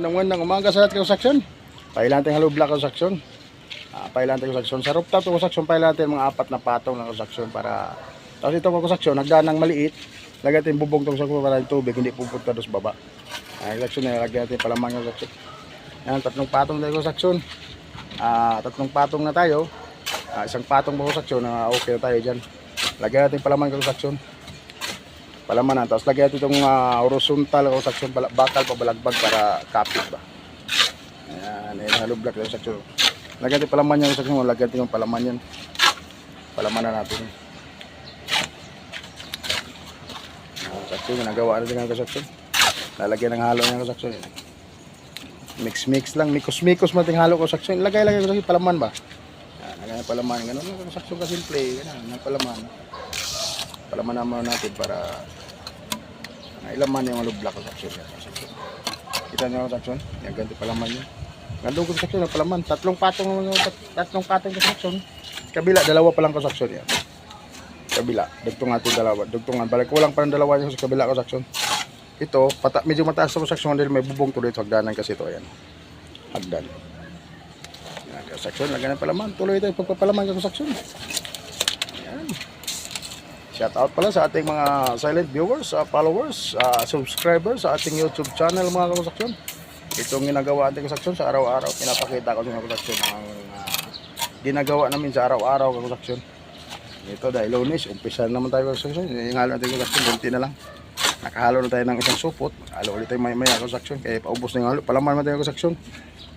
Magandang umaga sa lahat construction. Pailan natin hollow block construction. Pailan natin construction. Sa rooftop construction, pailan natin mga 4 na patong na construction para tapos itong construction, nagdaan ng maliit. Lagyan natin bubong itong construction para yung tubig hindi pupunta doon sa baba. Construction na lagyan natin palaman yung construction. Yan, 3 patong na construction. 3 patong na tayo. Isang patong na construction na okay na tayo dyan. Lagyan natin palaman yung construction. Palaman na, tapos lagyan natin itong horizontal construction, bakal pabalagbag para kapit ba. Ayan, ayan, hollow block yung construction. Lagyan natin palaman yung construction, lagyan natin yung palaman yan. Palaman na natin. Construction, nagawa natin yung construction. Lalagyan ng halo yung construction. Mix lang, mikos mating halo construction. Lagay yung construction, palaman ba. Ayan, lagyan ng palaman, ganun yung construction ka simple, ganun, ng palaman. Palaman naman natin para ilaman yung hollow block construction. Kita nyo yung construction, yung ganito palaman yun. Gandong construction ng palaman, 3 patong construction. Kabila, 2 pa lang construction yan. Kabila, dugtong natin 2, dugtungan, balik kulang pa ng 2 yung sa kabila construction. Ito, medyo mataas sa construction dahil may bubong tuloy sa hagdanan kasi ito, ayan. Hagdan. Yan, construction, lagyan ng palaman, tuloy ito yung pagpapalaman ng construction. Ayan. Shout out pala sa ating mga silent viewers, followers, subscribers sa ating YouTube channel mga construction. Itong ginagawa ating construction sa araw-araw, pinapakita ko sa mga construction ang ginagawa namin sa araw-araw construction. Ito dahil Lunes, umpisa naman tayo construction. Yung halo natin construction, bunti na lang. Nakahalo na tayo ng isang supot. Halo ulit tayo maya construction, kaya paubos na yung halo. Palaman naman tayo construction.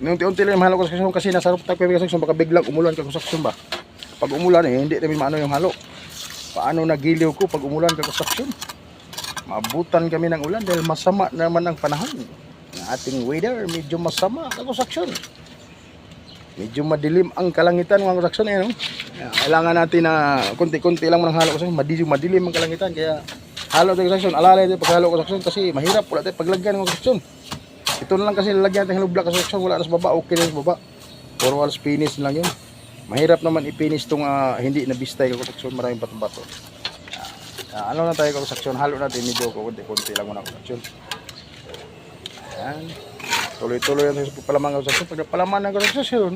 Unti-unti lang yung halo construction kasi nasa rooftop tayo construction, baka biglang umulan ka construction ba. Pag umulan hindi namin maano yung halo. Paano nagiliw ko pag umulan ka construction? Maabutan kami ng ulan dahil masama naman ang panahon. Ang ating weather medyo masama ang construction. Medyo madilim ang kalangitan ng construction no? Kailangan natin na konti-konti lang ng halo construction. Madilim ang kalangitan kaya halo tayo construction. Alalay tayo pag halo construction kasi mahirap wala tayo paglagyan ng construction. Ito na lang kasi lalagyan natin hollow block construction, wala na sa baba, okay na sa baba. Puro walls finish lang yun. Mahirap naman i-finish itong hindi na bistay ka construction, maraming bato-bato. Ano na tayo construction, halo natin medyo konti-konti lang muna construction. Ayan. Tuloy-tuloy ang palaman ng construction. Pag palaman ng construction,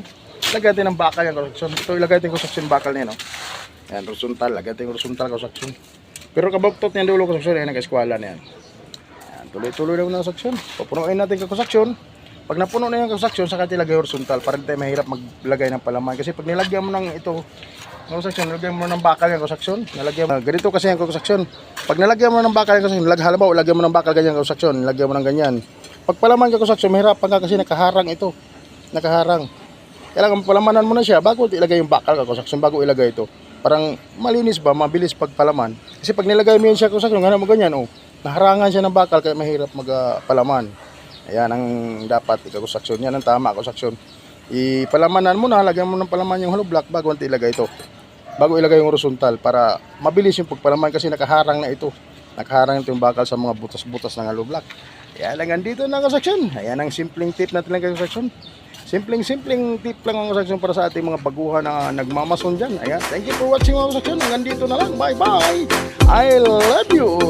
lagyan natin ng bakal yung construction. Ito ilagay natin construction bakal niya, no? Ayan, horizontal, lagyan natin horizontal construction. Pero kabagtot niyan dulo construction, ayan, nag-eskwala na yan. Ayan, tuloy-tuloy lang na construction. Papunuin natin yung construction. Pag napuno na yung construction, saka ilagay horizontal para hindi tayo mahirap maglagay ng palaman. Kasi pag nilagyan mo ng ito, construction, nilagyan mo ng bakal yung construction, ganito kasi yung construction. Pag nilagyan mo ng bakal yung construction, halimbawa, lagyan mo ng bakal ganyan yung construction, nilagyan mo ng ganyan. Pag palaman yung construction, mahirap pa kasi nakaharang ito. Nakaharang. Kailangan palamanan mo na siya bago ilagay yung bakal yung construction, bago ilagay ito. Parang malinis ba, mabilis pag palaman. Kasi pag nilagay mo yun siya construction, ganyan mo ganyan, naharangan siya ng bakal kaya mahirap magpalaman. Ayan ang dapat i-construction. Yan ang tama construction. Ipalamanan mo na, lagyan mo ng palaman yung hollow block bago natin ilagay ito. Bago ilagay yung horizontal para mabilis yung pagpalaman kasi nakaharang na ito. Nakaharang ito yung bakal sa mga butas-butas ng hollow block. Ayan lang dito na construction. Ayan ang simpleng tip natin lang construction. Simpleng tip lang ang construction para sa ating mga baguhan na nagmamason dyan. Ayan. Thank you for watching mga construction. Hanggang dito na lang. Bye bye. I love you.